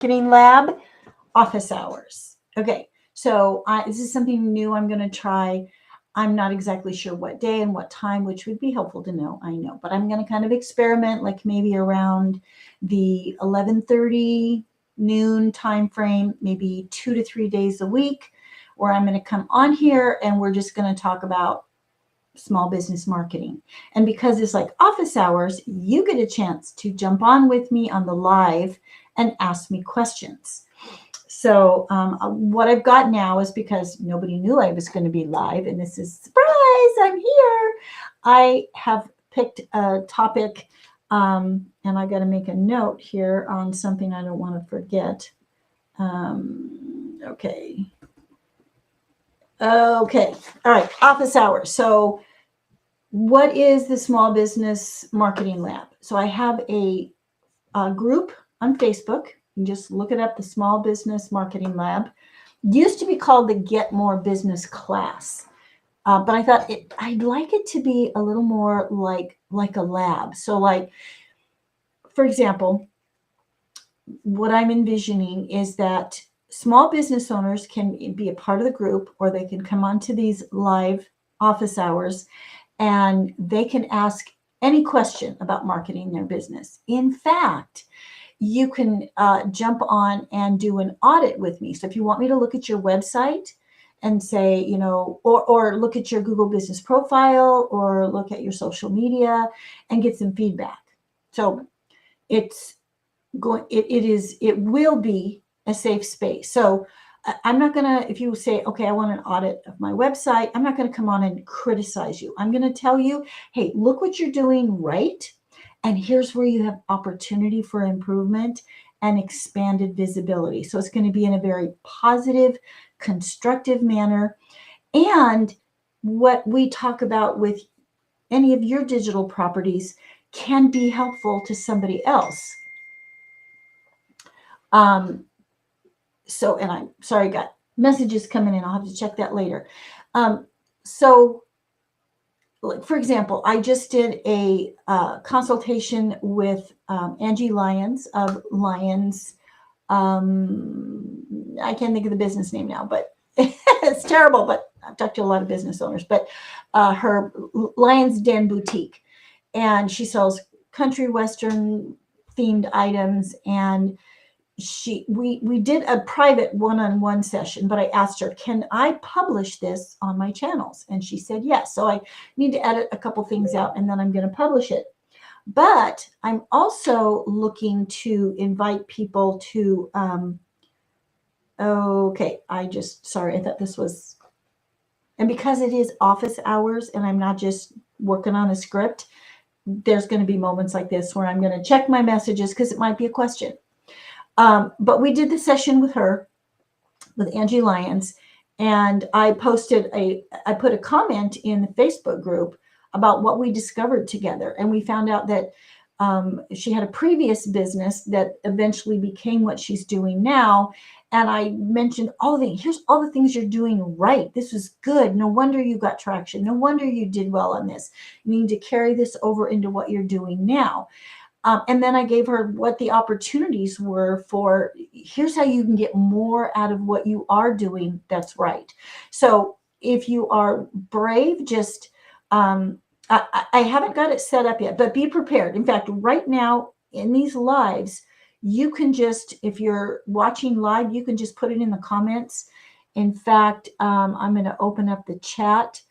Marketing Lab office hours. Okay, so this is something new I'm going to try. I'm not exactly sure what day and what time, which would be helpful to know. I know, but I'm going to kind of experiment, like maybe around the 11:30 noon time frame, maybe 2 to 3 days a week, where I'm going to come on here and we're just going to talk about small business marketing. And because it's like office hours, you get a chance to jump on with me on the live and ask me questions. So what I've got now is, because nobody knew I was going to be live, and this is surprise, I'm here. I have picked a topic, and I got to make a note here on something I don't want to forget. Okay. Okay. All right. Office hours. So what is the Small Business Marketing Lab? So I have a group on Facebook. You can just look it up, the Small Business Marketing Lab. Used to be called the Get More Business class, but I thought I'd like it to be a little more like a lab. So, like, for example, what I'm envisioning is that small business owners can be a part of the group, or they can come onto these live office hours and they can ask any question about marketing their business. In fact, you can jump on and do an audit with me. So if you want me to look at your website and say, or look at your Google business profile, or look at your social media and get some feedback. So it's going, it will be a safe space. So I'm not going to, if you say, okay, I want an audit of my website, I'm not going to come on and criticize you. I'm going to tell you, hey, look what you're doing right. And here's where you have opportunity for improvement and expanded visibility. So it's going to be in a very positive, constructive manner. And what we talk about with any of your digital properties can be helpful to somebody else. So, and I'm sorry, I got messages coming in. I'll have to check that later. So, like, for example, I just did a consultation with Angie Lyons of Lyons. I can't think of the business name now, but it's terrible. But I've talked to a lot of business owners. But her Lyons Den Boutique, and she sells country western themed items. And we did a private one-on-one session, but I asked her, can I publish this on my channels? And she said yes. So I need to edit a couple things out, and then I'm going to publish it. But I'm also looking to invite people to okay, sorry, I thought this was, and because it is office hours and I'm not just working on a script, there's going to be moments like this where I'm going to check my messages because it might be a question. But we did the session with her, with Angie Lyons, and I put a comment in the Facebook group about what we discovered together. And we found out that she had a previous business that eventually became what she's doing now. And I mentioned here's all the things you're doing right. This was good. No wonder you got traction. No wonder you did well on this. You need to carry this over into what you're doing now. And then I gave her what the opportunities were for, here's how you can get more out of what you are doing that's right. So if you are brave, just, I haven't got it set up yet, but be prepared. In fact, right now in these lives, you can just, if you're watching live, you can just put it in the comments. In fact, I'm going to open up the chat.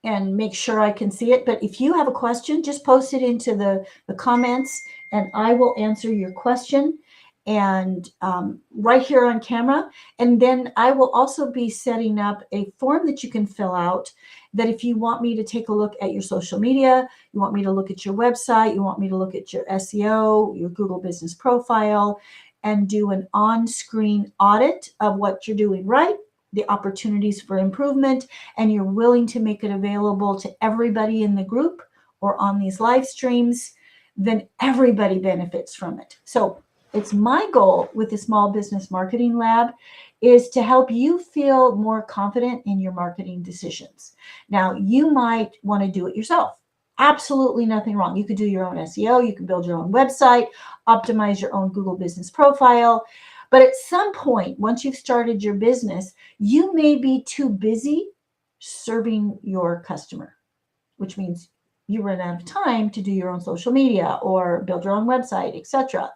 And make sure I can see it. But if you have a question, just post it into the comments and I will answer your question, and right here on camera. And then I will also be setting up a form that you can fill out, that if you want me to take a look at your social media, you want me to look at your website, you want me to look at your SEO, your Google business profile, and do an on-screen audit of what you're doing right, the opportunities for improvement, and you're willing to make it available to everybody in the group or on these live streams, then everybody benefits from it. So it's my goal with the Small Business Marketing Lab is to help you feel more confident in your marketing decisions. Now, you might want to do it yourself. absolutely nothing wrong. You could do your own SEO, you can build your own website, optimize your own Google business profile. But at some point, once you've started your business, you may be too busy serving your customer, which means you run out of time to do your own social media or build your own website, etc.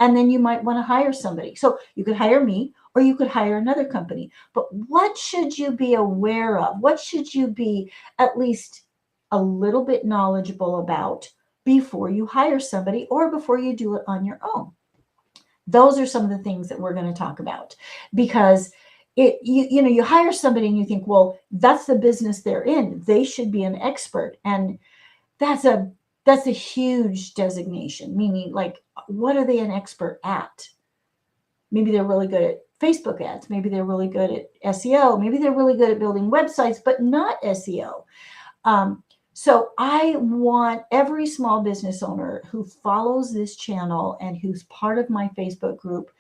And then you might want to hire somebody. So you could hire me or you could hire another company. But what should you be aware of? What should you be at least a little bit knowledgeable about before you hire somebody or before you do it on your own? Those are some of the things that we're going to talk about, because you hire somebody and you think, well, that's the business they're in, they should be an expert, and that's a huge designation, meaning, like, what are they an expert at? Maybe they're really good at Facebook ads, maybe they're really good at SEO, maybe they're really good at building websites but not SEO. So I want every small business owner who follows this channel and who's part of my Facebook group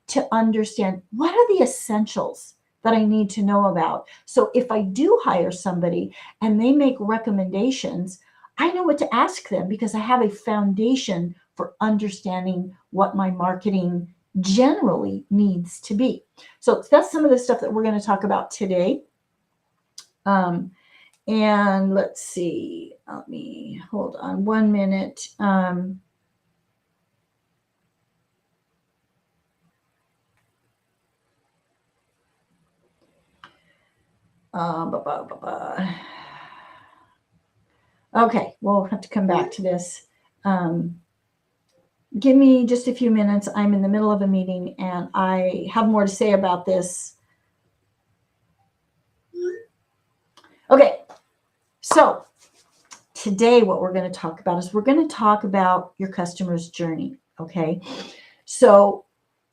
to understand, what are the essentials that I need to know about? So if I do hire somebody and they make recommendations, I know what to ask them because I have a foundation for understanding what my marketing generally needs to be. So that's some of the stuff that we're going to talk about today. And let's see, let me hold on 1 minute. Okay, we'll have to come back to this. Give me just a few minutes. I'm in the middle of a meeting and I have more to say about this. Okay, so today what we're going to talk about is we're going to talk about your customer's journey, okay? So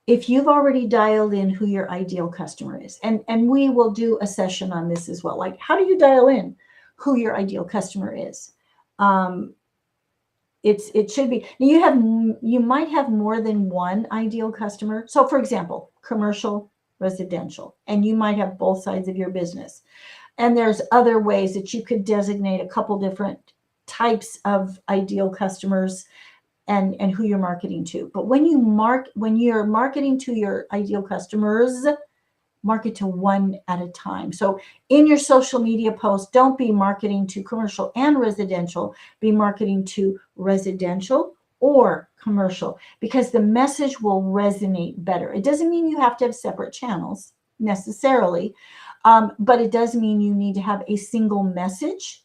if you've already dialed in who your ideal customer is, and we will do a session on this as well, like how do you dial in who your ideal customer is? It should be, you might have more than one ideal customer. So for example, commercial, residential, and you might have both sides of your business. And there's other ways that you could designate a couple different types of ideal customers and who you're marketing to. But when you're marketing to your ideal customers, market to one at a time. So in your social media posts, don't be marketing to commercial and residential, be marketing to residential or commercial, because the message will resonate better. It doesn't mean you have to have separate channels necessarily, but it does mean you need to have a single message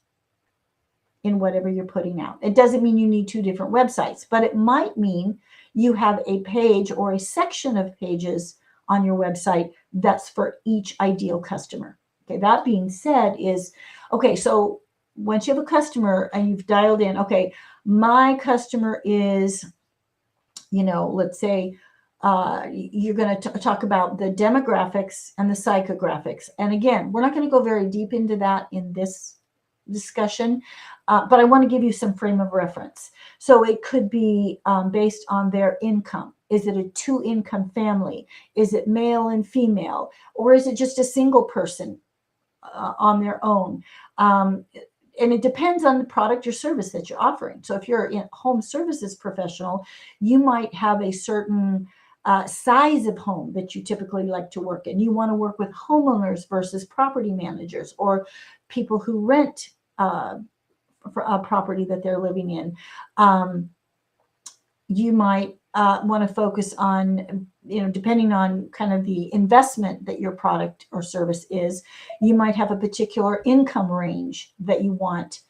in whatever you're putting out. It doesn't mean you need two different websites, but it might mean you have a page or a section of pages on your website that's for each ideal customer. Okay, that being said okay, so once you have a customer and you've dialed in, okay, my customer is, let's say, you're going to talk about the demographics and the psychographics. And again, we're not going to go very deep into that in this discussion, but I want to give you some frame of reference. So it could be based on their income. Is it a 2-income family? Is it male and female? Or is it just a single person on their own? And it depends on the product or service that you're offering. So if you're a home services professional, you might have a certain size of home that you typically like to work in. You want to work with homeowners versus property managers or people who rent for a property that they're living in. You might want to focus on, depending on kind of the investment that your product or service is, you might have a particular income range that you want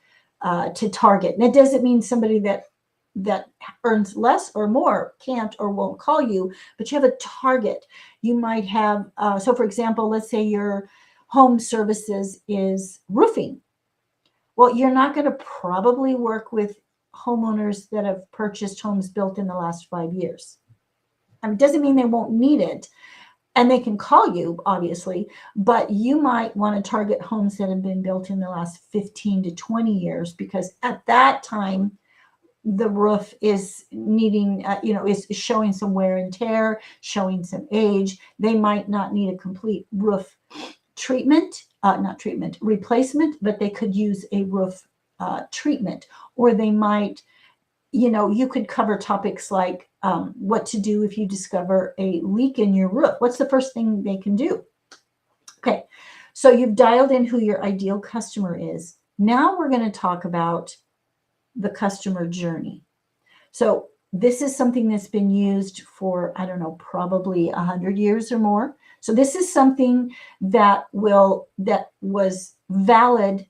to target. And it doesn't mean somebody that earns less or more can't or won't call you, but you have a target. You might have, so for example, let's say your home services is roofing. Well, you're not going to probably work with homeowners that have purchased homes built in the last 5 years. It doesn't mean they won't need it, and they can call you, obviously, but you might want to target homes that have been built in the last 15 to 20 years, because at that time, the roof is needing, is showing some wear and tear, showing some age. They might not need a complete roof replacement, but they could use a roof treatment, or they might, you could cover topics like what to do if you discover a leak in your roof. What's the first thing they can do? Okay, so you've dialed in who your ideal customer is. Now we're going to talk about the customer journey. So this is something that's been used for, I don't know, probably 100 years or more. So this is something that was valid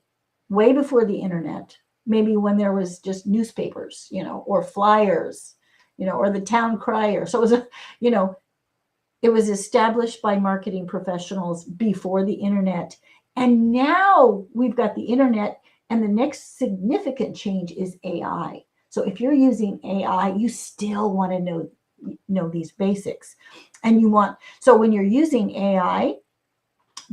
way before the internet, maybe when there was just newspapers, or flyers, or the town crier. So it was it was established by marketing professionals before the internet. And now we've got the internet, and the next significant change is AI. So if you're using AI, you still want to know these basics. And so when you're using AI,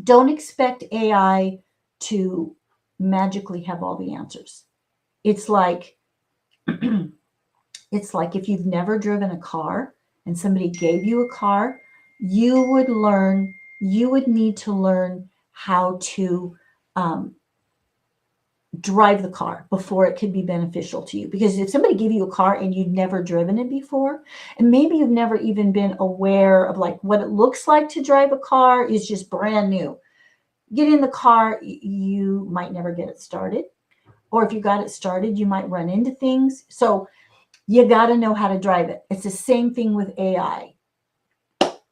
don't expect AI to magically have all the answers. It's like if you've never driven a car and somebody gave you a car, you would need to learn how to drive the car before it could be beneficial to you. Because if somebody gave you a car and you'd never driven it before, and maybe you've never even been aware of like what it looks like to drive a car, is just brand new. Get in the car, you might never get it started. Or if you got it started, you might run into things. So you got to know how to drive it. It's the same thing with AI.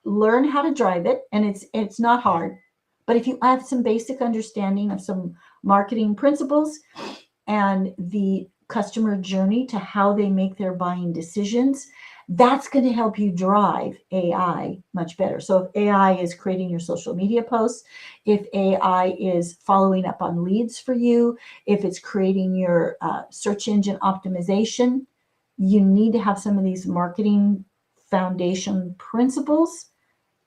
Learn how to drive it, and it's not hard. But if you have some basic understanding of some marketing principles and the customer journey to how they make their buying decisions, that's going to help you drive AI much better. So if AI is creating your social media posts, if AI is following up on leads for you, if it's creating your search engine optimization, you need to have some of these marketing foundation principles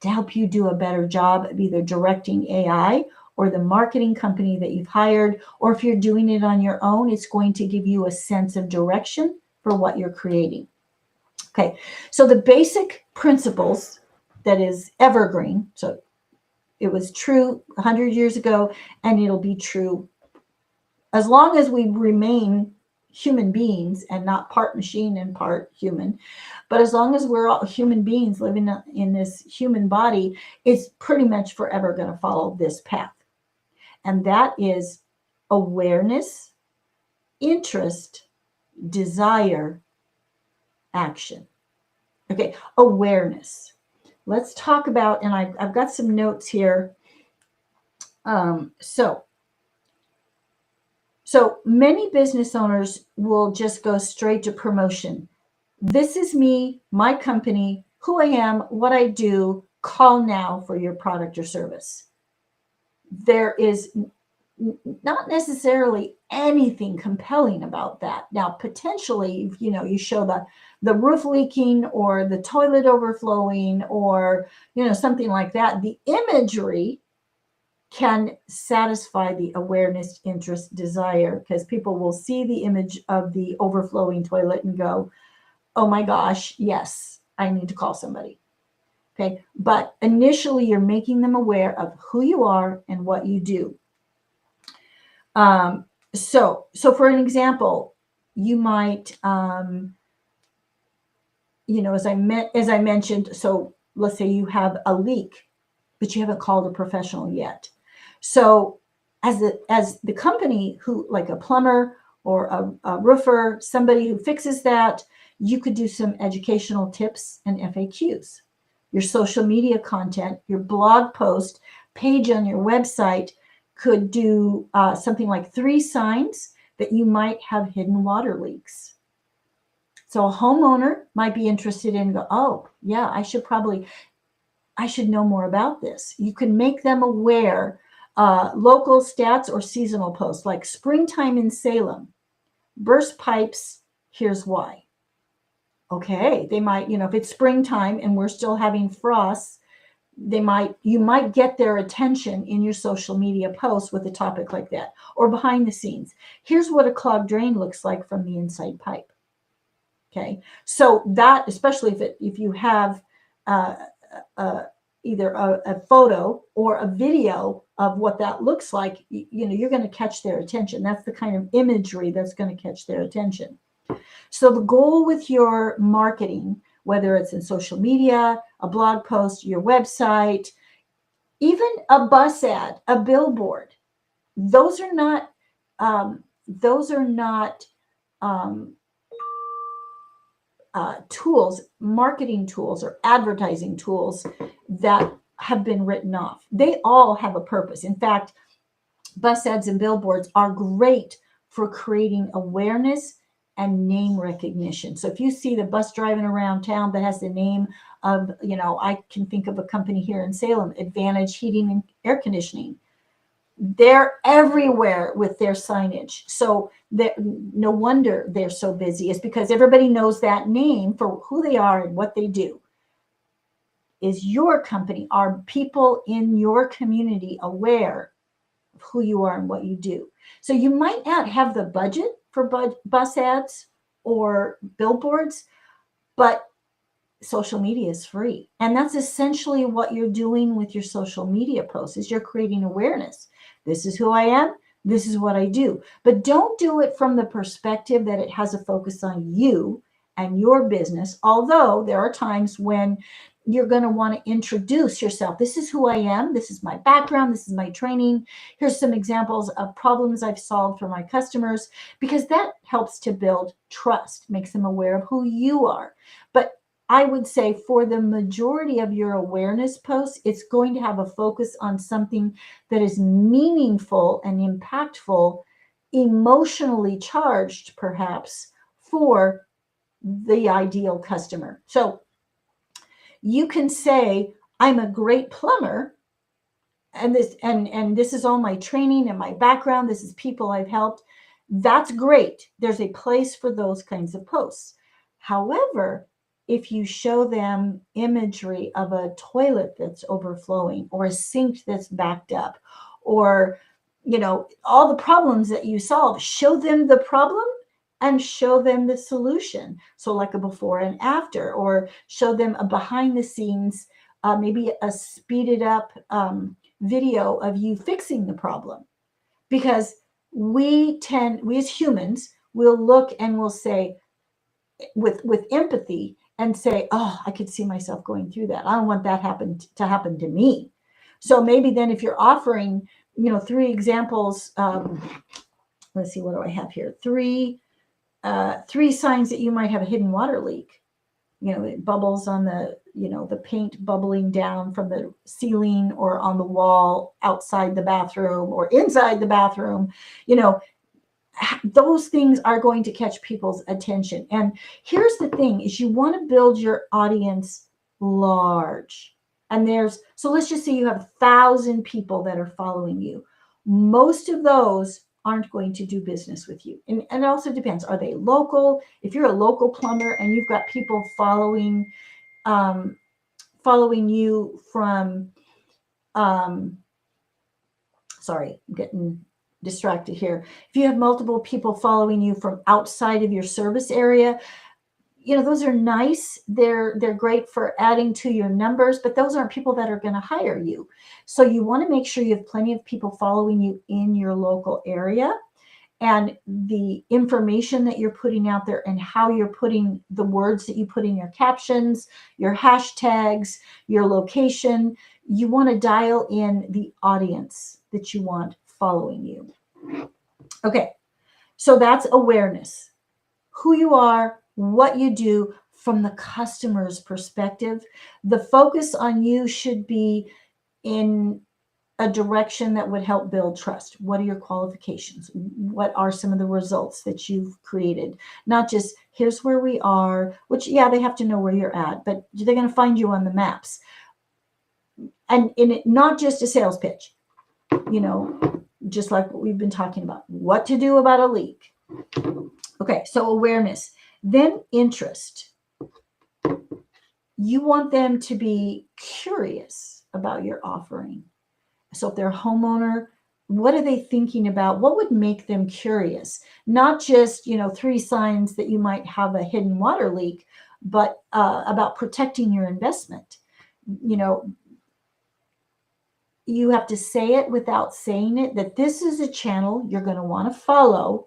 to help you do a better job of either directing AI or the marketing company that you've hired, or if you're doing it on your own, it's going to give you a sense of direction for what you're creating. Okay, so the basic principles that is evergreen, so it was true 100 years ago, and it'll be true as long as we remain human beings and not part machine and part human. But as long as we're all human beings living in this human body, it's pretty much forever going to follow this path. And that is awareness, interest, desire, action. Okay, awareness. Let's talk about, and I've got some notes here. So many business owners will just go straight to promotion. This is me, my company, who I am, what I do. Call now for your product or service. There is not necessarily anything compelling about that. Now, potentially, you show the roof leaking or the toilet overflowing or, something like that. The imagery can satisfy the awareness, interest, desire, because people will see the image of the overflowing toilet and go, oh my gosh, yes, I need to call somebody. Okay. But initially, you're making them aware of who you are and what you do. So for an example, you might, as I mentioned, so let's say you have a leak, but you haven't called a professional yet. So as the company who, like a plumber or a roofer, somebody who fixes that, you could do some educational tips and FAQs. Your social media content, your blog post, page on your website could do something like 3 signs that you might have hidden water leaks. So a homeowner might be interested in, oh, yeah, I should know more about this. You can make them aware. Local stats or seasonal posts like springtime in Salem, burst pipes, here's why. Okay, they might, if it's springtime and we're still having frosts, you might get their attention in your social media posts with a topic like that. Or behind the scenes, here's what a clogged drain looks like from the inside pipe. Okay, so that, especially if you have either a photo or a video of what that looks like, you're going to catch their attention. That's the kind of imagery that's going to catch their attention. So the goal with your marketing, whether it's in social media, a blog post, your website, even a bus ad, a billboard, those are not tools, marketing tools or advertising tools that have been written off. They all have a purpose. In fact, bus ads and billboards are great for creating awareness and name recognition. So if you see the bus driving around town that has the name of, I can think of a company here in Salem, Advantage Heating and Air Conditioning. They're everywhere with their signage. So no wonder they're so busy. It's because everybody knows that name for who they are and what they do. Is your company, are people in your community aware of who you are and what you do? So you might not have the budget for bus ads or billboards, but social media is free. And that's essentially what you're doing with your social media posts, is you're creating awareness. This is who I am. This is what I do. But don't do it from the perspective that it has a focus on you and your business, although there are times when you're going to want to introduce yourself. This is who I am. This is my background. This is my training. Here's some examples of problems I've solved for my customers, because that helps to build trust, makes them aware of who you are. But I would say for the majority of your awareness posts, it's going to have a focus on something that is meaningful and impactful, emotionally charged, perhaps, for the ideal customer. So you can say, I'm a great plumber, and this is all my training and my background. This is people I've helped. That's great. There's a place for those kinds of posts. However, if you show them imagery of a toilet that's overflowing, or a sink that's backed up, or all the problems that you solve, show them the problem and show them the solution. So like a before and after, or show them a behind the scenes, maybe a speeded up video of you fixing the problem. Because we as humans will look and we'll say, with empathy, and say, oh, I could see myself going through that. I don't want that to happen to me. So maybe then if you're offering, 3 examples, let's see, what do I have here? 3 signs that you might have a hidden water leak. It bubbles on the paint bubbling down from the ceiling or on the wall outside the bathroom or inside the bathroom. Those things are going to catch people's attention. And here's the thing, is you want to build your audience large. And so let's just say you have 1,000 people that are following you. Most of those aren't going to do business with you. And it also depends. Are they local? If you're a local plumber and you've got people following you from, sorry, I'm getting distracted here. If you have multiple people following you from outside of your service area, those are nice. They're great for adding to your numbers, but those aren't people that are going to hire you. So you want to make sure you have plenty of people following you in your local area, and the information that you're putting out there and how you're putting the words that you put in your captions, your hashtags, your location, you want to dial in the audience that you want following you. Okay, so that's awareness. Who you are, what you do from the customer's perspective. The focus on you should be in a direction that would help build trust. What are your qualifications? What are some of the results that you've created? Not just, here's where we are, which, yeah, they have to know where you're at, but they're going to find you on the maps. And in it, not just a sales pitch, just like what we've been talking about, what to do about a leak. Okay, so awareness. Then interest. You want them to be curious about your offering. So if they're a homeowner, what are they thinking about? What would make them curious? Not just, 3 signs that you might have a hidden water leak, but about protecting your investment. you have to say it without saying it, that this is a channel you're going to want to follow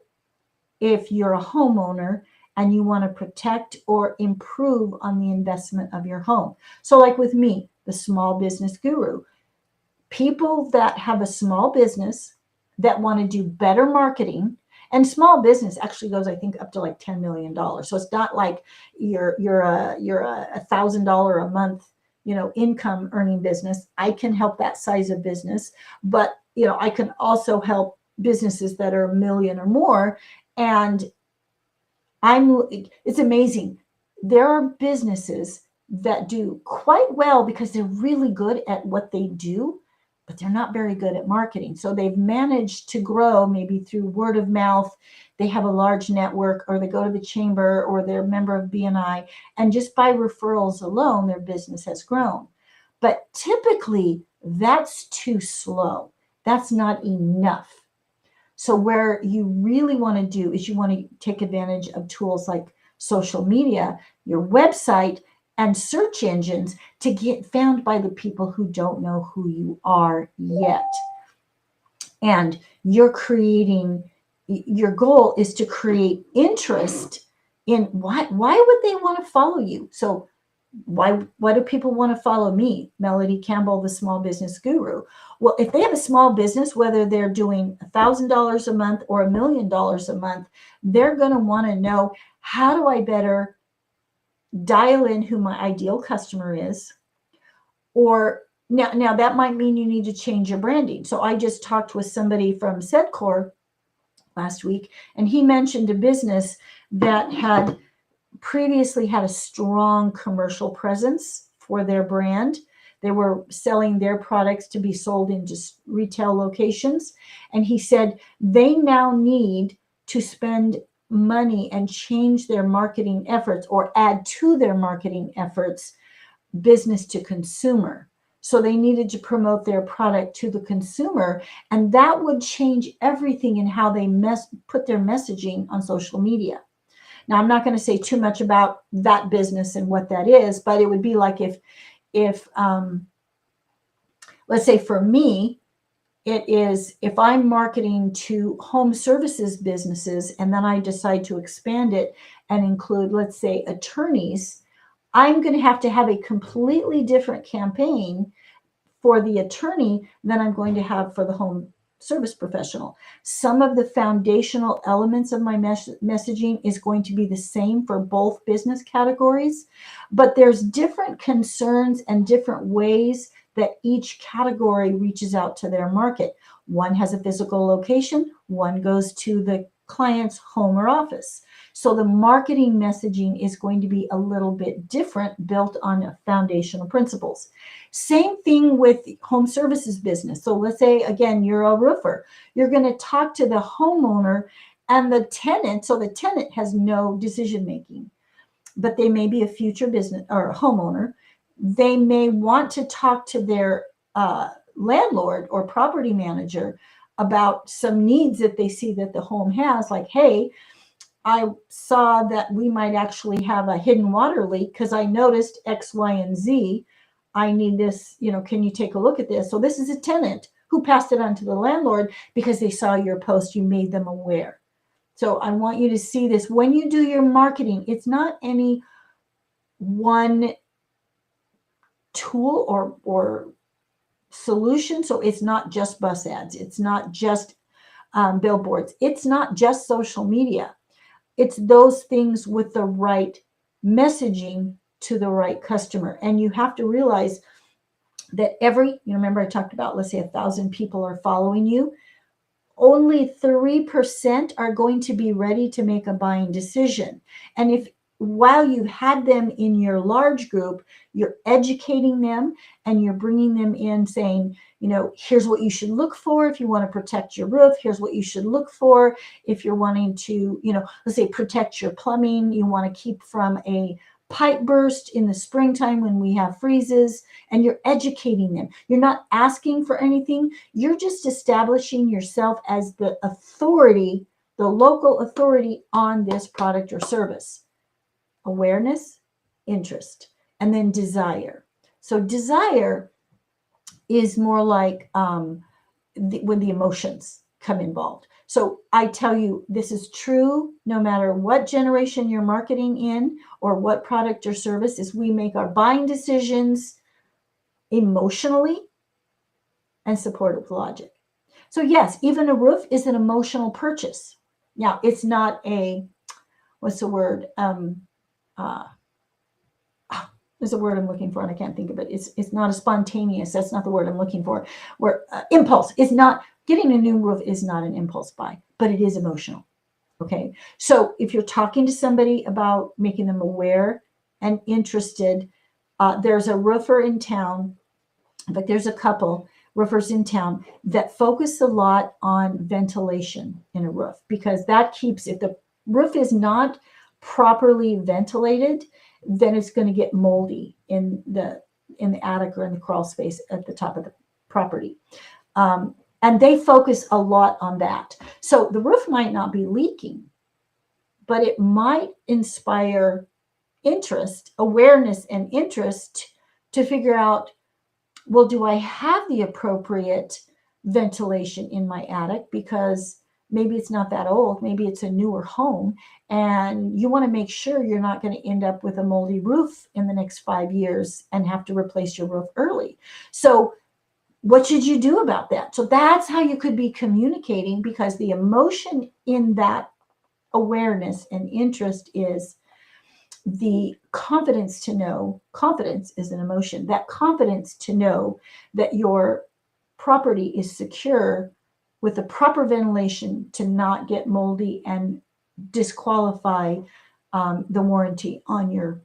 if you're a homeowner and you want to protect or improve on the investment of your home. So like with me, the small business guru, people that have a small business that want to do better marketing, and small business actually goes, I think, up to like $10 million. So it's not like you're a $1,000 a month, income earning business. I can help that size of business, but I can also help businesses that are $1 million or more. And it's amazing. There are businesses that do quite well because they're really good at what they do, but they're not very good at marketing. So they've managed to grow maybe through word of mouth. They have a large network, or they go to the chamber, or they're a member of BNI, and just by referrals alone, their business has grown. But typically, that's too slow. That's not enough. So where you really want to do is you want to take advantage of tools like social media, your website, and search engines to get found by the people who don't know who you are yet. And your goal is to create interest in why would they want to follow you? So why do people want to follow me, Melody Campbell, the small business guru? Well, if they have a small business, whether they're doing $1,000 a month or $1 million a month, they're going to want to know, how do I better dial in who my ideal customer is? Or now that might mean you need to change your branding. So I just talked with somebody from Sedcor last week, and he mentioned a business that had previously had a strong commercial presence for their brand. They were selling their products to be sold in just retail locations. And he said they now need to spend money and change their marketing efforts, or add to their marketing efforts, business to consumer. So they needed to promote their product to the consumer, and that would change everything in how they put their messaging on social media. Now, I'm not going to say too much about that business and what that is, but it would be like if let's say for me, it is if I'm marketing to home services businesses and then I decide to expand it and include, let's say, attorneys, I'm going to have a completely different campaign for the attorney than I'm going to have for the home service professional. Some of the foundational elements of my messaging is going to be the same for both business categories, but there's different concerns and different ways that each category reaches out to their market. One has a physical location, one goes to the client's home or office. So the marketing messaging is going to be a little bit different, built on foundational principles. Same thing with home services business. So let's say, again, you're a roofer. You're going to talk to the homeowner and the tenant. So the tenant has no decision making, but they may be a future business or a homeowner. They may want to talk to their landlord or property manager about some needs that they see that the home has, like, hey, I saw that we might actually have a hidden water leak because I noticed X, Y, and Z. I need this, can you take a look at this? So this is a tenant who passed it on to the landlord because they saw your post, you made them aware. So I want you to see this. When you do your marketing, it's not any one tool or solution. So it's not just bus ads. It's not just billboards. It's not just social media. It's those things with the right messaging to the right customer. And you have to realize that remember I talked about, let's say 1,000 people are following you. Only 3% are going to be ready to make a buying decision. And if while you had them in your large group, you're educating them and you're bringing them in saying, here's what you should look for if you want to protect your roof. Here's what you should look for if you're wanting to, let's say, protect your plumbing. You want to keep from a pipe burst in the springtime when we have freezes, and you're educating them. You're not asking for anything. You're just establishing yourself as the authority, the local authority on this product or service. Awareness, interest, and then desire. So desire is more like when the emotions come involved. So I tell you, this is true no matter what generation you're marketing in or what product or service, is we make our buying decisions emotionally and supported with logic. So yes, even a roof is an emotional purchase. Now, it's not a, what's the word? Uh, there's a word I'm looking for and I can't think of it. It's not a spontaneous. That's not the word I'm looking for. Where impulse is not, getting a new roof is not an impulse buy, but it is emotional. Okay. So if you're talking to somebody about making them aware and interested, there's a roofer in town. In fact, there's a couple roofers in town that focus a lot on ventilation in a roof, because that keeps, if the roof is not properly ventilated, then it's going to get moldy in the attic or in the crawl space at the top of the property. And they focus a lot on that. So the roof might not be leaking, but it might inspire interest, awareness, and interest to figure out, well, do I have the appropriate ventilation in my attic? Because maybe it's not that old, maybe it's a newer home, and you want to make sure you're not going to end up with a moldy roof in the next 5 years and have to replace your roof early. So what should you do about that? So that's how you could be communicating, because the emotion in that awareness and interest is the confidence to know. Confidence is an emotion. That confidence to know that your property is secure with the proper ventilation to not get moldy and disqualify the warranty on your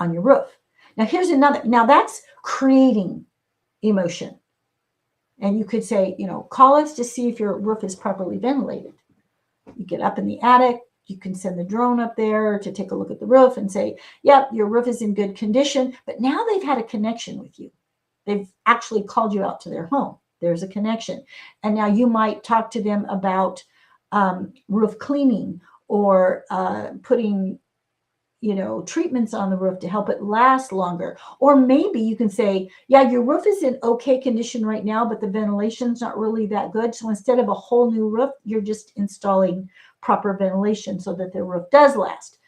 roof. Now here's another. Now that's creating emotion. And you could say, call us to see if your roof is properly ventilated. You get up in the attic, you can send the drone up there to take a look at the roof and say, yep, your roof is in good condition. But now they've had a connection with you. They've actually called you out to their home. There's a connection. And now you might talk to them about roof cleaning or putting treatments on the roof to help it last longer. Or maybe you can say, yeah, your roof is in okay condition right now, but the ventilation's not really that good. So instead of a whole new roof, you're just installing proper ventilation so that the roof does last.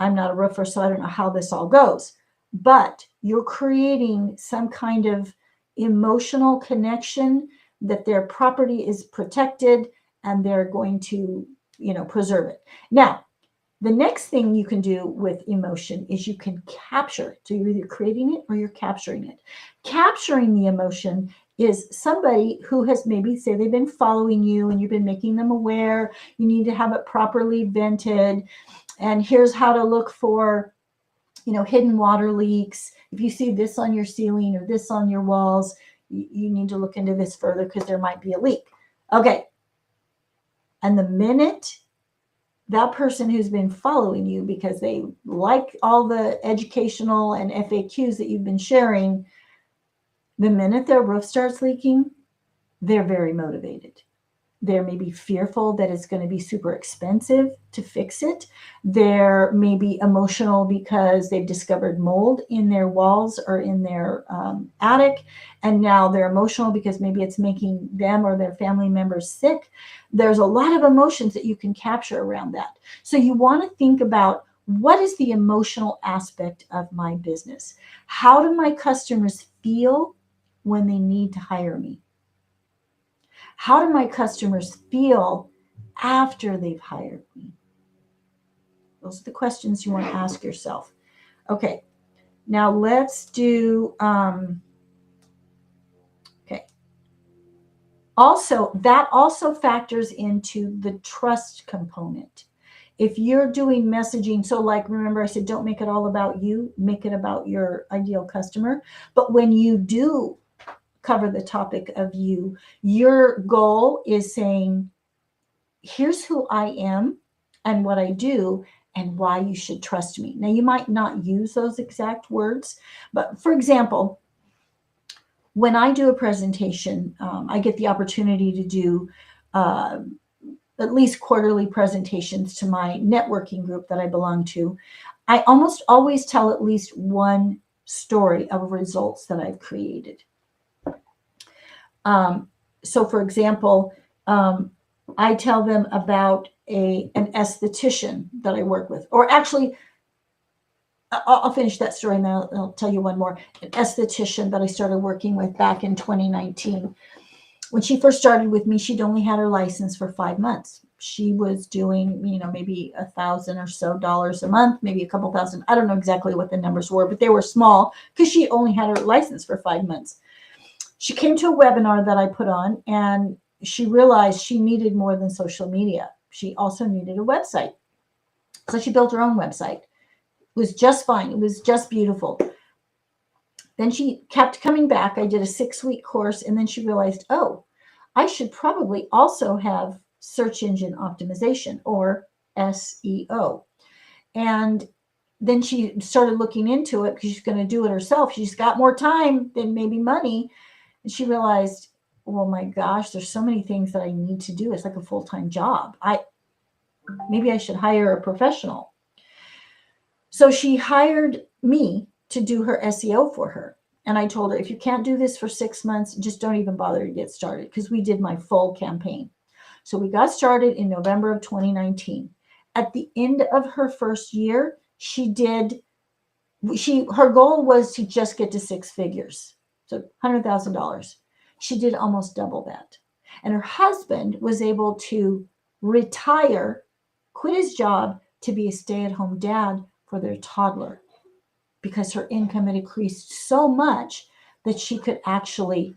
I'm not a roofer, so I don't know how this all goes, but you're creating some kind of emotional connection that their property is protected and they're going to, preserve it. Now, the next thing you can do with emotion is you can capture it. So you're either creating it or you're capturing it. Capturing the emotion is somebody who has maybe, say they've been following you and you've been making them aware, you need to have it properly vented. And here's how to look for, hidden water leaks. If you see this on your ceiling or this on your walls, you need to look into this further because there might be a leak. Okay. And the minute that person who's been following you because they like all the educational and FAQs that you've been sharing, the minute their roof starts leaking, they're very motivated. They're maybe fearful that it's going to be super expensive to fix it. They're maybe emotional because they've discovered mold in their walls or in their attic. And now they're emotional because maybe it's making them or their family members sick. There's a lot of emotions that you can capture around that. So you want to think about, what is the emotional aspect of my business? How do my customers feel when they need to hire me? How do my customers feel after they've hired me? Those are the questions you want to ask yourself. Okay, now let's do, okay. Also, that also factors into the trust component. If you're doing messaging, so like, remember I said, don't make it all about you, make it about your ideal customer. But when you do cover the topic of you, your goal is saying, here's who I am and what I do and why you should trust me. Now, you might not use those exact words, but for example, when I do a presentation, I get the opportunity to do at least quarterly presentations to my networking group that I belong to. I almost always tell at least one story of results that I've created. So for example, I tell them about an esthetician that I work with, or actually, I'll finish that story and then I'll tell you one more. An esthetician that I started working with back in 2019. When she first started with me, she'd only had her license for 5 months. She was doing, maybe $1,000 or so a month, maybe a couple thousand. I don't know exactly what the numbers were, but they were small because she only had her license for 5 months. She came to a webinar that I put on, and she realized she needed more than social media. She also needed a website. So she built her own website. It was just fine. It was just beautiful. Then she kept coming back. I did a 6-week course, and then she realized, oh, I should probably also have search engine optimization, or SEO. And then she started looking into it because she's going to do it herself. She's got more time than maybe money. And she realized, well, my gosh, there's so many things that I need to do. It's like a full-time job. Maybe I should hire a professional. So she hired me to do her SEO for her. And I told her, if you can't do this for 6 months, just don't even bother to get started, because we did my full campaign. So we got started in November of 2019. At the end of her first year, her goal was to just get to 6 figures. So $100,000. She did almost double that. And her husband was able to retire, quit his job to be a stay-at-home dad for their toddler, because her income had increased so much that she could actually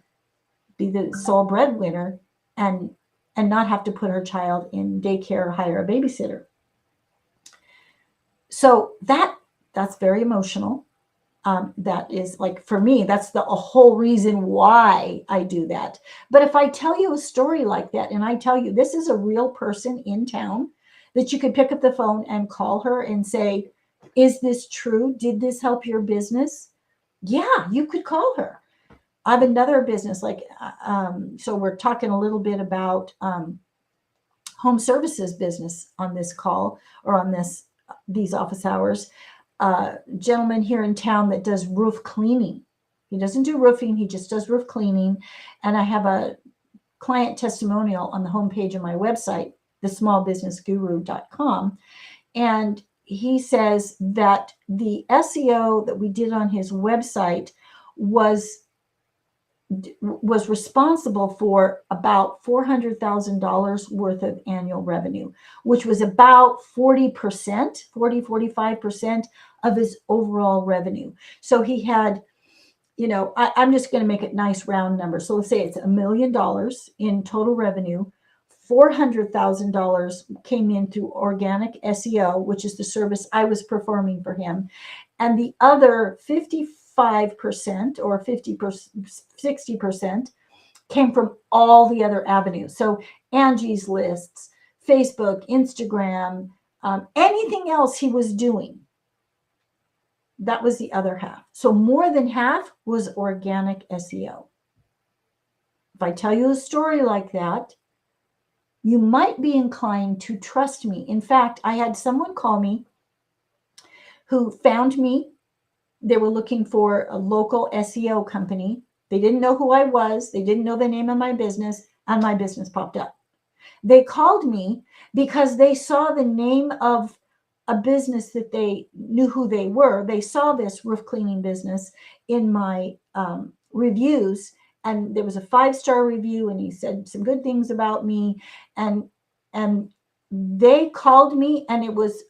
be the sole breadwinner and not have to put her child in daycare or hire a babysitter. So that's very emotional. That is, like, for me, that's a whole reason why I do that. But if I tell you a story like that, and I tell you this is a real person in town, that you could pick up the phone and call her and say, is this true? Did this help your business? Yeah, you could call her. I have another business, so we're talking a little bit about home services business on this call, or on these office hours. Gentleman here in town that does roof cleaning. He doesn't do roofing, he just does roof cleaning. And I have a client testimonial on the homepage of my website, thesmallbusinessguru.com. And he says that the SEO that we did on his website was responsible for about $400,000 worth of annual revenue, which was about 45% of his overall revenue. So he had, I'm just going to make it nice round number. So let's say it's $1 million in total revenue. $400,000 came in through organic SEO, which is the service I was performing for him. And the other 55% or 60% came from all the other avenues. So Angie's Lists, Facebook, Instagram, anything else he was doing. That was the other half. So more than half was organic SEO. If I tell you a story like that, you might be inclined to trust me. In fact, I had someone call me who found me. They were looking for a local SEO company. They didn't know who I was. They didn't know the name of my business, and my business popped up. They called me because they saw the name of a business that they knew who they were. They saw this roof cleaning business in my reviews, and there was a 5-star review, and he said some good things about me, and they called me, and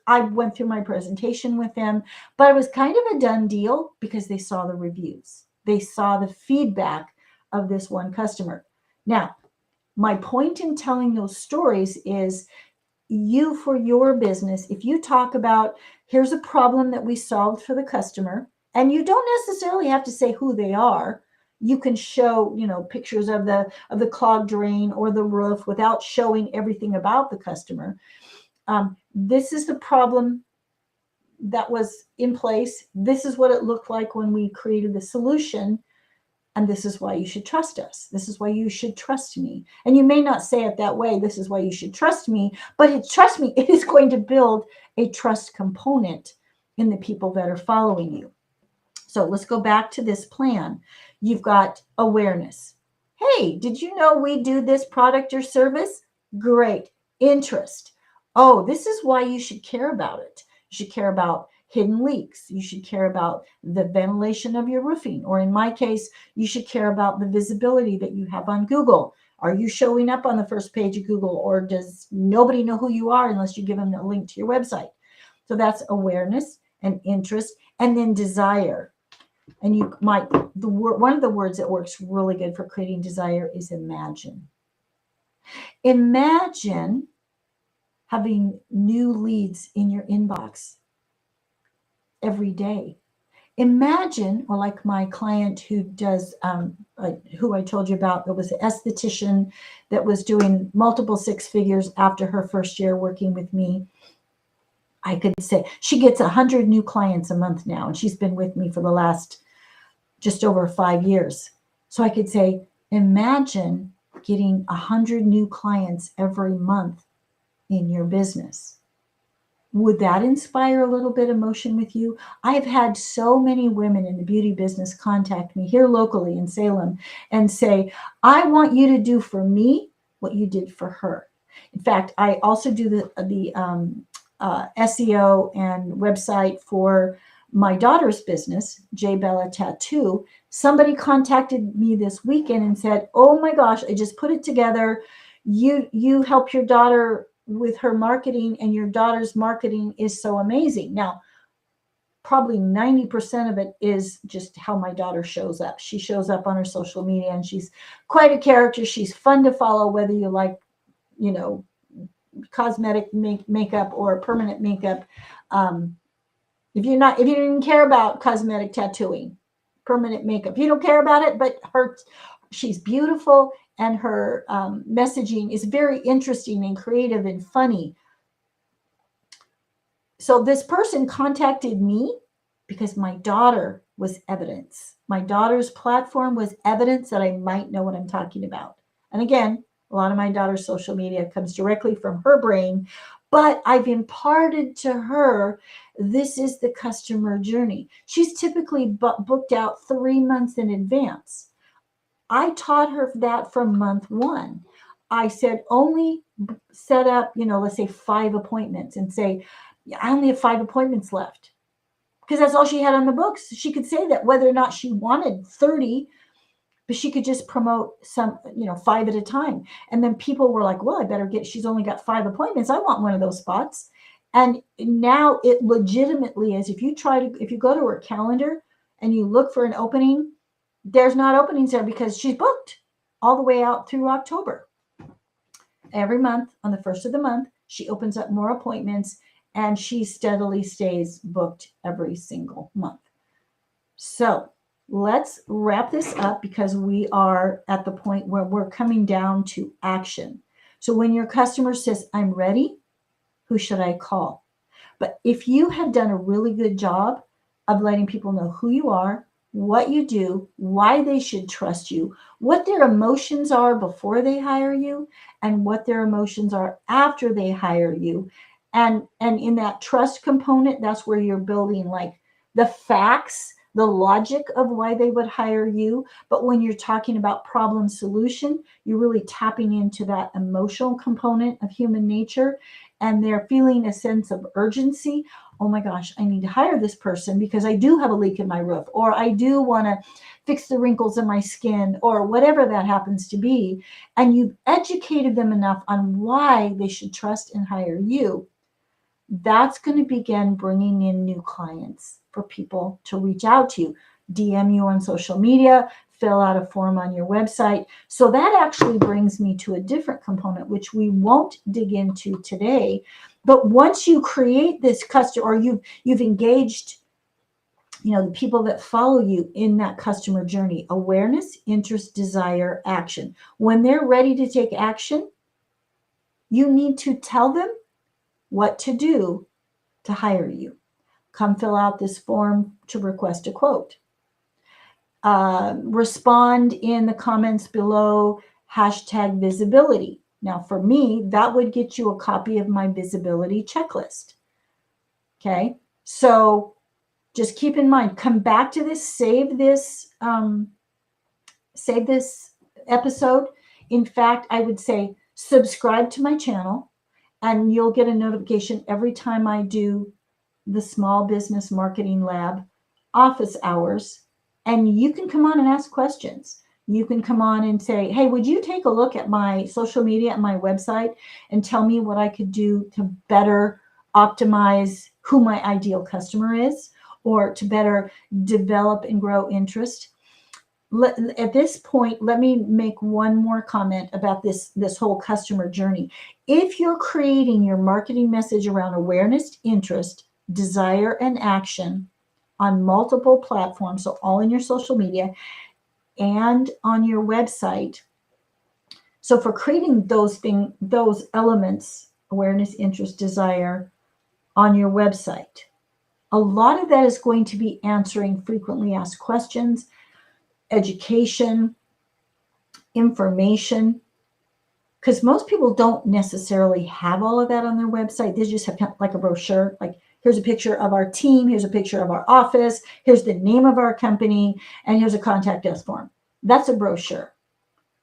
I went through my presentation with them, but it was kind of a done deal because they saw the reviews. They saw the feedback of this one customer. Now, my point in telling those stories is, for your business, if you talk about, here's a problem that we solved for the customer, and you don't necessarily have to say who they are. You can show, pictures of the clogged drain or the roof without showing everything about the customer. This is the problem that was in place. This is what it looked like when we created the solution. And this is why you should trust us. This is why you should trust me. And you may not say it that way, this is why you should trust me, but trust me, it is going to build a trust component in the people that are following you. So let's go back to this plan. You've got awareness. Hey, did you know we do this product or service? Great. Interest. Oh, this is why you should care about it. You should care about hidden leaks. You should care about the ventilation of your roofing. Or in my case, you should care about the visibility that you have on Google. Are you showing up on the first page of Google, or does nobody know who you are unless you give them a link to your website? So that's awareness and interest, and then desire. And you might, one of the words that works really good for creating desire is imagine. Imagine having new leads in your inbox every day. Imagine, or like my client who does, who I told you about, that was an esthetician that was doing multiple six figures after her first year working with me. I could say she gets 100 new clients a month now, and she's been with me for the last just over 5 years. So I could say, imagine getting 100 new clients every month in your business. Would that inspire a little bit of emotion with you? I've had so many women in the beauty business contact me here locally in Salem and say, I want you to do for me what you did for her. In fact, I also do the SEO and website for my daughter's business, J Bella Tattoo. Somebody contacted me this weekend and said, oh my gosh, I just put it together. You help your daughter with her marketing, and your daughter's marketing is so amazing. Now, probably 90% of it is just how my daughter shows up. She shows up on her social media, and she's quite a character. She's fun to follow, whether you like, you know, cosmetic makeup or permanent makeup. If you didn't even care about cosmetic tattooing, permanent makeup, you don't care about it, but she's beautiful, and her messaging is very interesting and creative and funny. So this person contacted me because my daughter was evidence. My daughter's platform was evidence that I might know what I'm talking about. And again, a lot of my daughter's social media comes directly from her brain, but I've imparted to her, this is the customer journey. She's typically booked out 3 months in advance. I taught her that from month 1. I said, only set up, let's say 5 appointments, and say, I only have 5 appointments left, because that's all she had on the books. She could say that whether or not she wanted 30, but she could just promote some, 5 at a time. And then people were like, well, I better she's only got 5 appointments. I want one of those spots. And now it legitimately is, if you go to her calendar and you look for an opening, there's not openings there because she's booked all the way out through October. Every month, on the first of the month, she opens up more appointments, and she steadily stays booked every single month. So let's wrap this up, because we are at the point where we're coming down to action. So when your customer says, I'm ready, who should I call? But if you have done a really good job of letting people know who you are, what you do, why they should trust you, what their emotions are before they hire you, and what their emotions are after they hire you. And in that trust component, that's where you're building like the facts, the logic of why they would hire you. But when you're talking about problem solution, you're really tapping into that emotional component of human nature, and they're feeling a sense of urgency. Oh my gosh, I need to hire this person because I do have a leak in my roof, or I do want to fix the wrinkles in my skin, or whatever that happens to be. And you've educated them enough on why they should trust and hire you. That's going to begin bringing in new clients for people to reach out to you, DM you on social media, fill out a form on your website. So that actually brings me to a different component, which we won't dig into today. But once you create this customer, or you've engaged, the people that follow you in that customer journey: awareness, interest, desire, action. When they're ready to take action, you need to tell them what to do to hire you. Come fill out this form to request a quote. Respond in the comments below, #visibility. Now, for me, that would get you a copy of my visibility checklist. Okay, so just keep in mind, come back to this, save this episode. In fact, I would say subscribe to my channel and you'll get a notification every time I do the Small Business Marketing Lab office hours. And you can come on and ask questions. You can come on and say, hey, would you take a look at my social media and my website and tell me what I could do to better optimize who my ideal customer is, or to better develop and grow interest? At this point, let me make one more comment about this whole customer journey. If you're creating your marketing message around awareness, interest, desire, and action on multiple platforms, so all in your social media and on your website, so for creating those elements, awareness, interest, desire, on your website, a lot of that is going to be answering frequently asked questions, education, information, because most people don't necessarily have all of that on their website. They just have like a brochure, like here's a picture of our team, here's a picture of our office, here's the name of our company, and here's a contact us form. That's a brochure.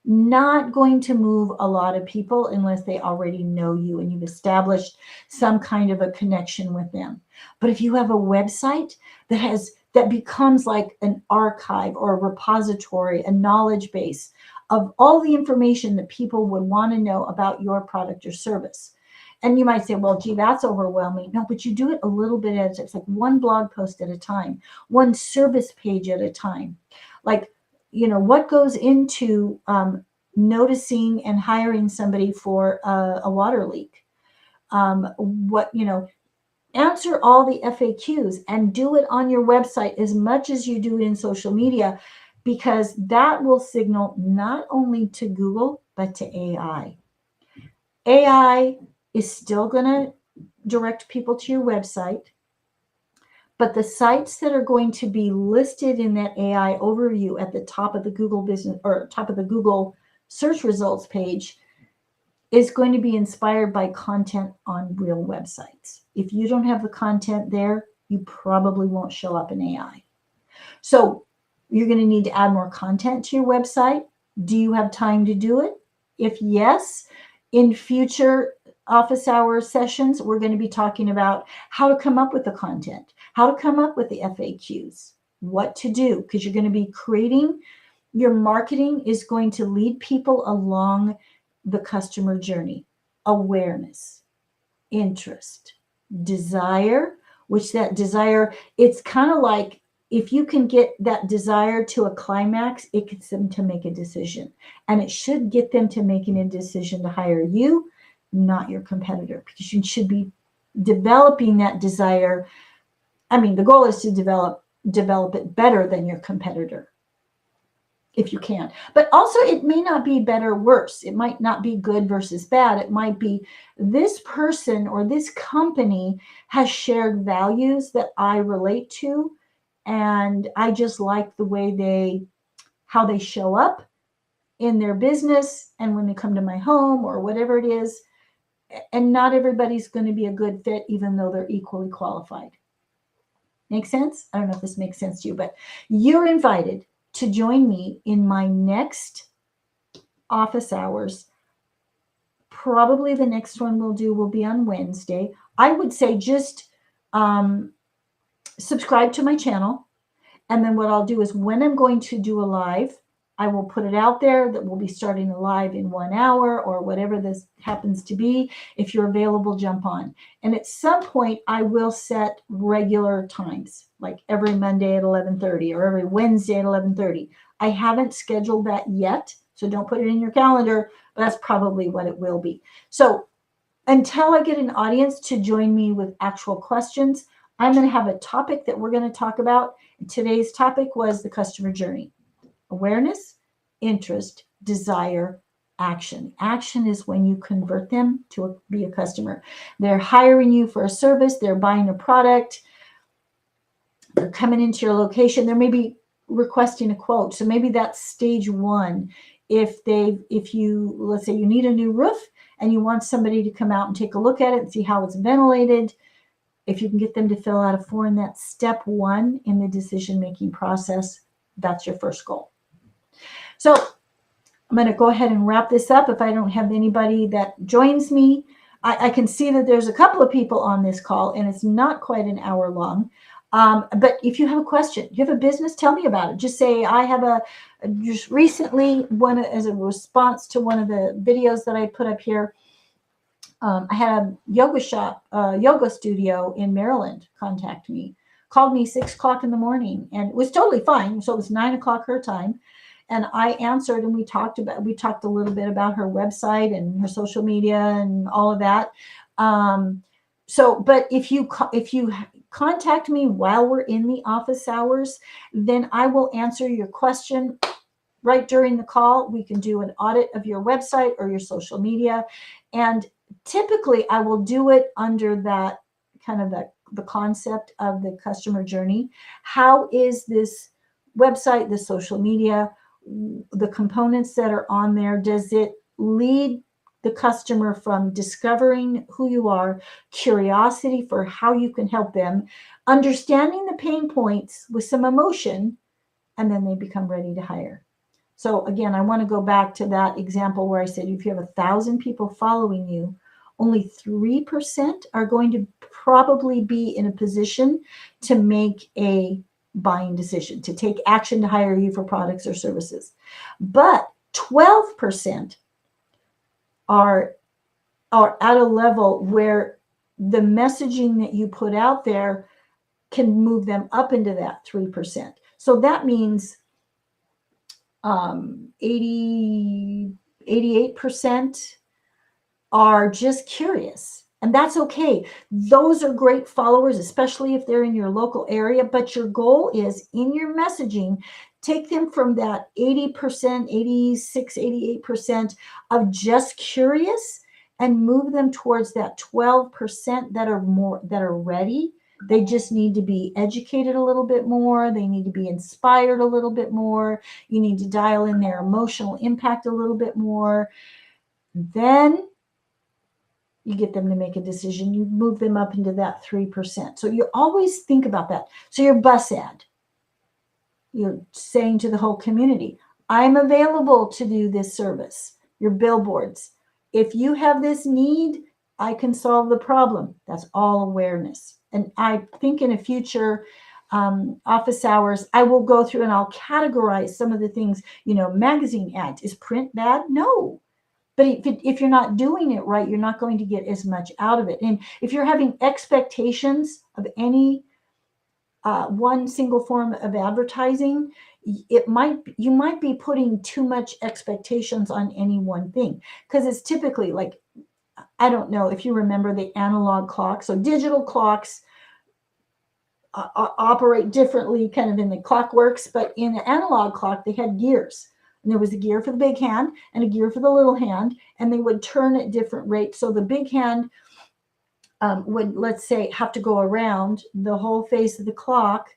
Not going to move a lot of people unless they already know you and you've established some kind of a connection with them. But if you have a website that becomes like an archive or a repository, a knowledge base of all the information that people would want to know about your product or service. And you might say, well, gee, that's overwhelming. No, but you do it a little bit at a time. It's like one blog post at a time, one service page at a time. Like, what goes into noticing and hiring somebody for a water leak? Answer all the FAQs and do it on your website as much as you do it in social media, because that will signal not only to Google, but to AI. AI is still going to direct people to your website, but the sites that are going to be listed in that AI overview at the top of the Google business or top of the Google search results page is going to be inspired by content on real websites. If you don't have the content there, you probably won't show up in AI. So you're going to need to add more content to your website. Do you have time to do it? If yes, in future office hour sessions, we're going to be talking about how to come up with the content, how to come up with the FAQs, what to do, because you're going to be creating your marketing is going to lead people along the customer journey. Awareness, interest, desire, which that desire, it's kind of like if you can get that desire to a climax, it gets them to make a decision. And it should get them to making a decision to hire you, not your competitor, because you should be developing that desire. I mean, the goal is to develop it better than your competitor, if you can. But also, it may not be better or worse. It might not be good versus bad. It might be this person or this company has shared values that I relate to, and I just like the way how they show up in their business and when they come to my home or whatever it is. And not everybody's going to be a good fit, even though they're equally qualified. Make sense? I don't know if this makes sense to you, but you're invited to join me in my next office hours. Probably the next one will be on Wednesday. I would say just subscribe to my channel. And then what I'll do is when I'm going to do a live, I will put it out there that we'll be starting a live in 1 hour or whatever this happens to be. If you're available, jump on. And at some point, I will set regular times, like every Monday at 11:30 or every Wednesday at 11:30. I haven't scheduled that yet, so don't put it in your calendar, but that's probably what it will be. So until I get an audience to join me with actual questions, I'm going to have a topic that we're going to talk about. Today's topic was the customer journey. Awareness, interest, desire, action. Action is when you convert them to be a customer. They're hiring you for a service. They're buying a product. They're coming into your location. They're maybe requesting a quote. So maybe that's stage one. If you, let's say you need a new roof and you want somebody to come out and take a look at it and see how it's ventilated, if you can get them to fill out a form, that's step one in the decision-making process. That's your first goal. So I'm going to go ahead and wrap this up if I don't have anybody that joins me. I can see that there's a couple of people on this call, and it's not quite an hour long. But if you have a question, you have a business, tell me about it. Just say, I have just recently, as a response to one of the videos that I put up here, I had a yoga studio in Maryland contact me, called me 6 o'clock in the morning, and it was totally fine. So it was 9 o'clock her time. And I answered, and we talked a little bit about her website and her social media and all of that. But if you contact me while we're in the office hours, then I will answer your question right during the call. We can do an audit of your website or your social media. And typically I will do it under that kind of the concept of the customer journey. How is this website, the social media, the components that are on there, does it lead the customer from discovering who you are, curiosity for how you can help them, understanding the pain points with some emotion, and then they become ready to hire. So again, I want to go back to that example where I said, if you have 1,000 people following you, only 3% are going to probably be in a position to make a buying decision, to take action to hire you for products or services. But 12% are at a level where the messaging that you put out there can move them up into that 3%. So that means 88% are just curious. And that's okay. Those are great followers, especially if they're in your local area. But your goal is, in your messaging, take them from that 80%, 86, 88% of just curious and move them towards that 12% that are ready. They just need to be educated a little bit more. They need to be inspired a little bit more. You need to dial in their emotional impact a little bit more. Then you get them to make a decision. You move them up into that 3%. So you always think about that. So your bus ad, you're saying to the whole community, I'm available to do this service. Your billboards, if you have this need, I can solve the problem. That's all awareness. And I think in a future office hours, I will go through and I'll categorize some of the things, magazine ads. Is print bad? No. But if you're not doing it right, you're not going to get as much out of it. And if you're having expectations of any one single form of advertising, you might be putting too much expectations on any one thing, because it's typically like, I don't know if you remember the analog clock. So digital clocks operate differently kind of in the clockworks, but in the analog clock, they had gears. And there was a gear for the big hand and a gear for the little hand, and they would turn at different rates. So the big hand would, let's say, have to go around the whole face of the clock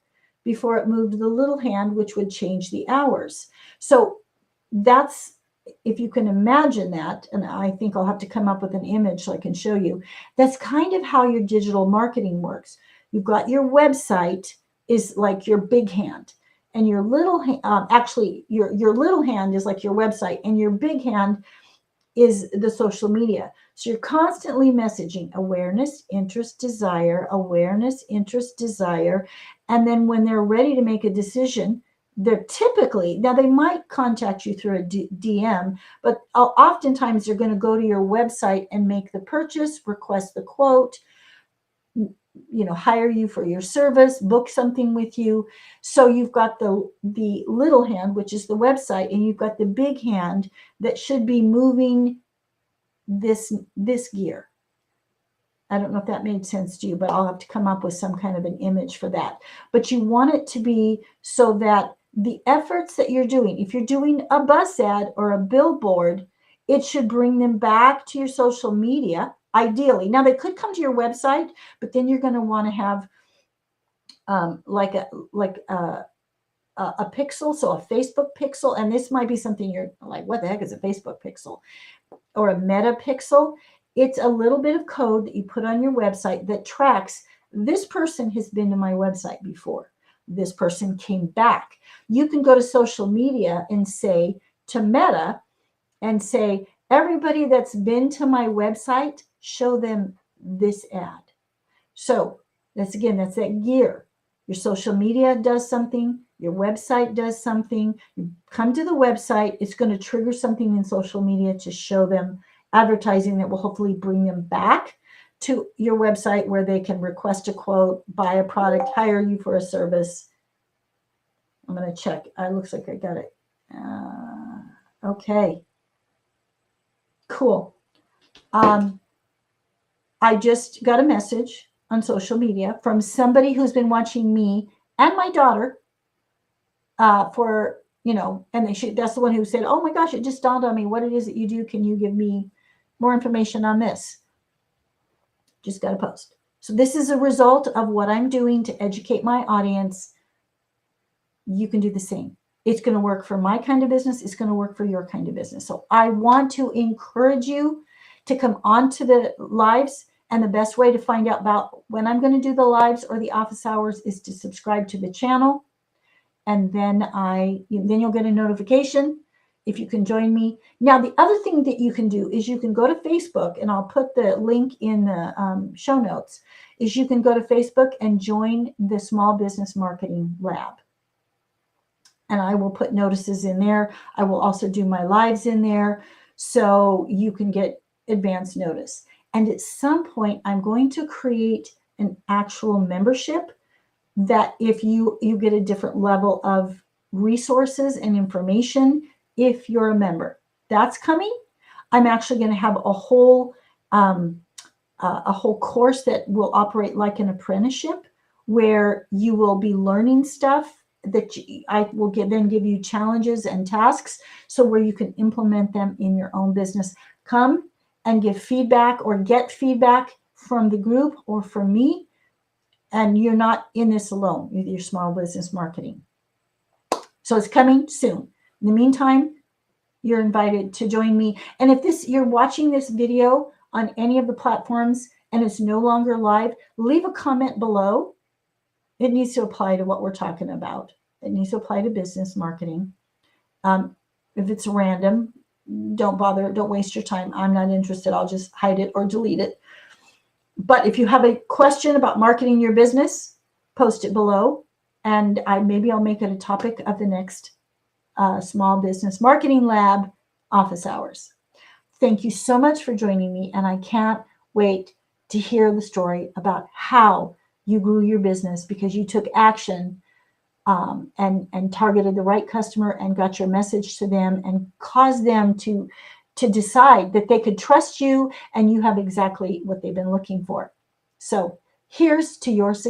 before it moved to the little hand, which would change the hours. So that's, if you can imagine that, and I think I'll have to come up with an image so I can show you, that's kind of how your digital marketing works. You've got your website is like your big hand. And your little your little hand is like your website, and your big hand is the social media. So you're constantly messaging awareness, interest, desire, awareness, interest, desire. And then when they're ready to make a decision, they're typically, now they might contact you through a DM, but oftentimes they're going to go to your website and make the purchase, request the quote, hire you for your service, book something with you. So you've got the little hand, which is the website, and you've got the big hand that should be moving this gear. I don't know if that made sense to you, but I'll have to come up with some kind of an image for that. But you want it to be so that the efforts that you're doing, if you're doing a bus ad or a billboard, it should bring them back to your social media. Ideally. Now they could come to your website, but then you're going to want to have like a pixel, so a Facebook pixel, and this might be something you're like, what the heck is a Facebook pixel? Or a meta pixel. It's a little bit of code that you put on your website that tracks, this person has been to my website before. This person came back. You can go to social media and say to Meta, and say, everybody that's been to my website, show them this ad. So that's that gear. Your social media does something, your website does something. You come to the website, it's going to trigger something in social media to show them advertising that will hopefully bring them back to your website where they can request a quote, buy a product, hire you for a service. I'm going to check. It looks like I got it. Okay. Cool. I just got a message on social media from somebody who's been watching me and my daughter for, and that's the one who said, oh my gosh, it just dawned on me what it is that you do. Can you give me more information on this? Just got a post. So this is a result of what I'm doing to educate my audience. You can do the same. It's going to work for my kind of business. It's going to work for your kind of business. So I want to encourage you to come on to the lives. And the best way to find out about when I'm going to do the lives or the office hours is to subscribe to the channel. And then you'll get a notification if you can join me. Now, the other thing that you can do is you can go to Facebook, and I'll put the link in the show notes, is you can go to Facebook and join the Small Business Marketing Lab. And I will put notices in there. I will also do my lives in there so you can get advance notice. And at some point, I'm going to create an actual membership that if you get a different level of resources and information if you're a member. That's coming. I'm actually going to have a whole course that will operate like an apprenticeship where you will be learning stuff that I will then give you challenges and tasks so where you can implement them in your own business. Come and give feedback or get feedback from the group or from me. And you're not in this alone with your small business marketing. So it's coming soon. In the meantime, you're invited to join me. And if you're watching this video on any of the platforms and it's no longer live, leave a comment below. It needs to apply to what we're talking about. It needs to apply to business marketing. If it's random, don't bother. Don't waste your time. I'm not interested. I'll just hide it or delete it. But if you have a question about marketing your business, post it below. And maybe I'll make it a topic of the next Small Business Marketing Lab office hours. Thank you so much for joining me. And I can't wait to hear the story about how you grew your business because you took action and targeted the right customer and got your message to them and caused them to decide that they could trust you and you have exactly what they've been looking for. So here's to your success.